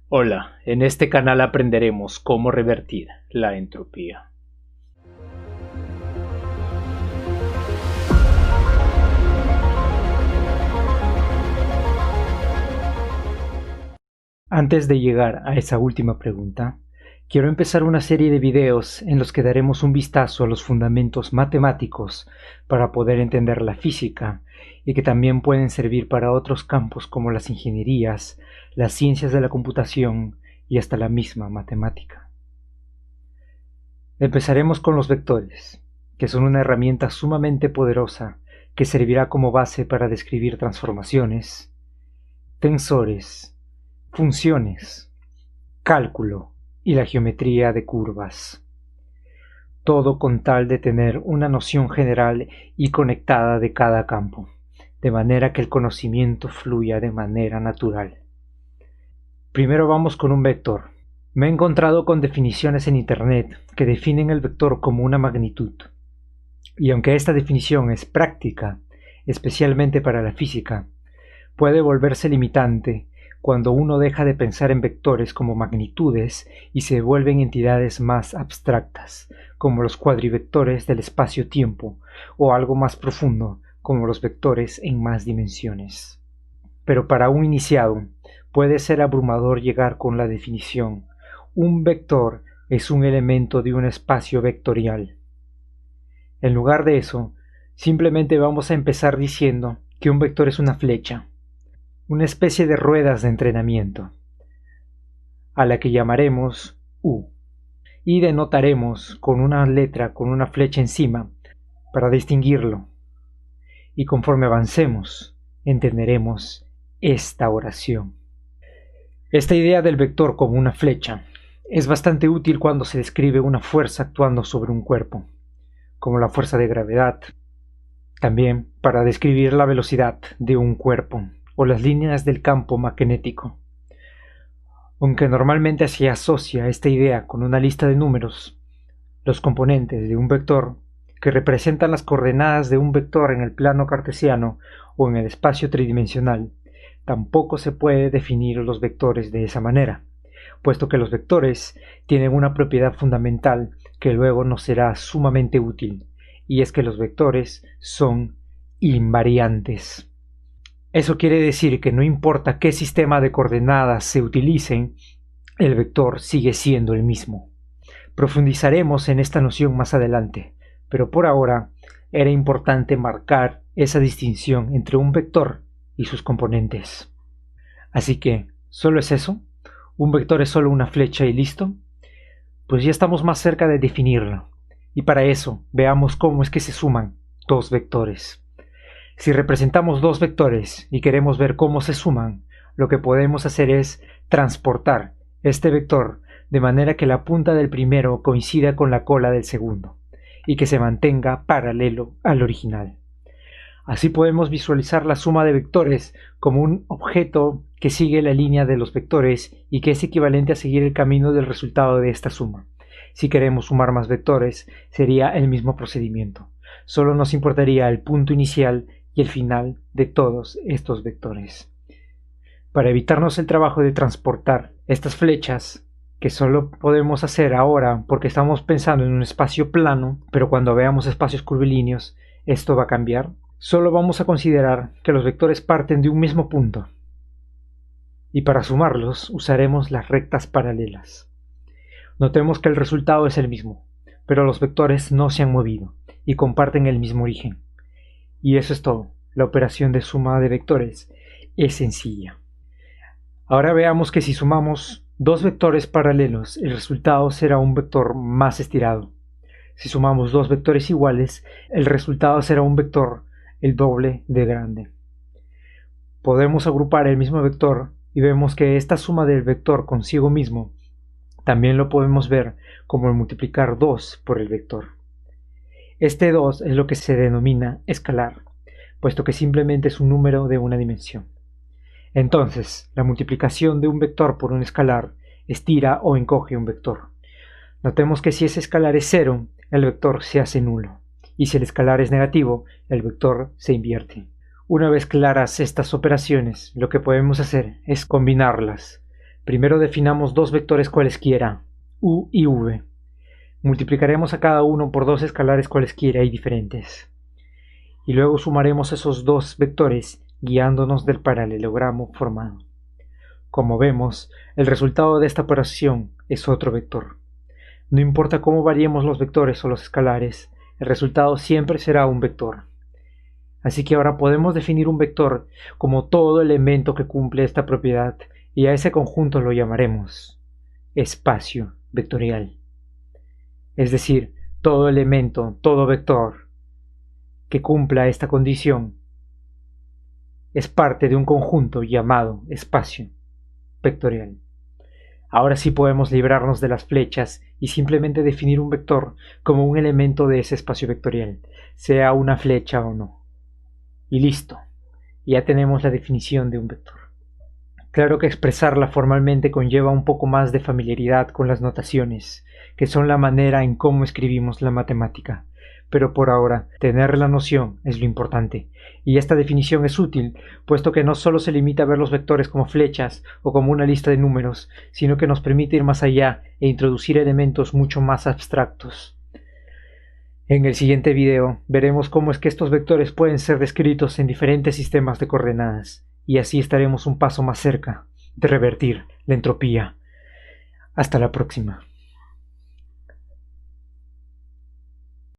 Hola, en este canal aprenderemos cómo revertir la entropía. Antes de llegar a esa última pregunta, quiero empezar una serie de videos en los que daremos un vistazo a los fundamentos matemáticos para poder entender la física y que también pueden servir para otros campos como las ingenierías, las ciencias de la computación y hasta la misma matemática. Empezaremos con los vectores, que son una herramienta sumamente poderosa que servirá como base para describir transformaciones, tensores, funciones, cálculo y la geometría de curvas. Todo con tal de tener una noción general y conectada de cada campo, de manera que el conocimiento fluya de manera natural. Primero vamos con un vector. Me he encontrado con definiciones en Internet que definen el vector como una magnitud. Y aunque esta definición es práctica, especialmente para la física, puede volverse limitante cuando uno deja de pensar en vectores como magnitudes y se vuelven entidades más abstractas, como los cuadrivectores del espacio-tiempo, o algo más profundo, como los vectores en más dimensiones. Pero para un iniciado, puede ser abrumador llegar con la definición: un vector es un elemento de un espacio vectorial. En lugar de eso, simplemente vamos a empezar diciendo que un vector es una flecha, una especie de ruedas de entrenamiento, a la que llamaremos U, y denotaremos con una letra con una flecha encima para distinguirlo. Y conforme avancemos, entenderemos esta oración. Esta idea del vector como una flecha es bastante útil cuando se describe una fuerza actuando sobre un cuerpo, como la fuerza de gravedad. También para describir la velocidad de un cuerpo o las líneas del campo magnético. Aunque normalmente se asocia esta idea con una lista de números, los componentes de un vector, que representan las coordenadas de un vector en el plano cartesiano o en el espacio tridimensional, tampoco se puede definir los vectores de esa manera, puesto que los vectores tienen una propiedad fundamental que luego nos será sumamente útil, y es que los vectores son invariantes. Eso quiere decir que no importa qué sistema de coordenadas se utilicen, el vector sigue siendo el mismo. Profundizaremos en esta noción más adelante, pero por ahora era importante marcar esa distinción entre un vector y sus componentes. Así que, ¿solo es eso? ¿Un vector es solo una flecha y listo? Pues ya estamos más cerca de definirlo, y para eso veamos cómo es que se suman dos vectores. Si representamos dos vectores y queremos ver cómo se suman, lo que podemos hacer es transportar este vector de manera que la punta del primero coincida con la cola del segundo y que se mantenga paralelo al original. Así podemos visualizar la suma de vectores como un objeto que sigue la línea de los vectores y que es equivalente a seguir el camino del resultado de esta suma. Si queremos sumar más vectores, sería el mismo procedimiento. Solo nos importaría el punto inicial y el final de todos estos vectores. Para evitarnos el trabajo de transportar estas flechas, que solo podemos hacer ahora porque estamos pensando en un espacio plano, pero cuando veamos espacios curvilíneos, esto va a cambiar, solo vamos a considerar que los vectores parten de un mismo punto. Y para sumarlos usaremos las rectas paralelas. Notemos que el resultado es el mismo, pero los vectores no se han movido y comparten el mismo origen. Y eso es todo. La operación de suma de vectores es sencilla. Ahora veamos que si sumamos dos vectores paralelos, el resultado será un vector más estirado. Si sumamos dos vectores iguales, el resultado será un vector el doble de grande. Podemos agrupar el mismo vector y vemos que esta suma del vector consigo mismo también lo podemos ver como el multiplicar 2 por el vector. Este 2 es lo que se denomina escalar, puesto que simplemente es un número de una dimensión. Entonces, la multiplicación de un vector por un escalar estira o encoge un vector. Notemos que si ese escalar es 0, el vector se hace nulo, y si el escalar es negativo, el vector se invierte. Una vez claras estas operaciones, lo que podemos hacer es combinarlas, Primero definamos dos vectores cualesquiera, u y v. Multiplicaremos a cada uno por dos escalares cualesquiera y diferentes. Y luego sumaremos esos dos vectores guiándonos del paralelogramo formado. Como vemos, el resultado de esta operación es otro vector. No importa cómo variemos los vectores o los escalares, el resultado siempre será un vector. Así que ahora podemos definir un vector como todo elemento que cumple esta propiedad, y a ese conjunto lo llamaremos espacio vectorial. Es decir, todo elemento, todo vector que cumpla esta condición es parte de un conjunto llamado espacio vectorial. Ahora sí podemos librarnos de las flechas y simplemente definir un vector como un elemento de ese espacio vectorial, sea una flecha o no. Y listo, ya tenemos la definición de un vector. Claro que expresarla formalmente conlleva un poco más de familiaridad con las notaciones, que son la manera en cómo escribimos la matemática. Pero por ahora, tener la noción es lo importante, y esta definición es útil, puesto que no solo se limita a ver los vectores como flechas o como una lista de números, sino que nos permite ir más allá e introducir elementos mucho más abstractos. En el siguiente video veremos cómo es que estos vectores pueden ser descritos en diferentes sistemas de coordenadas, y así estaremos un paso más cerca de revertir la entropía. Hasta la próxima.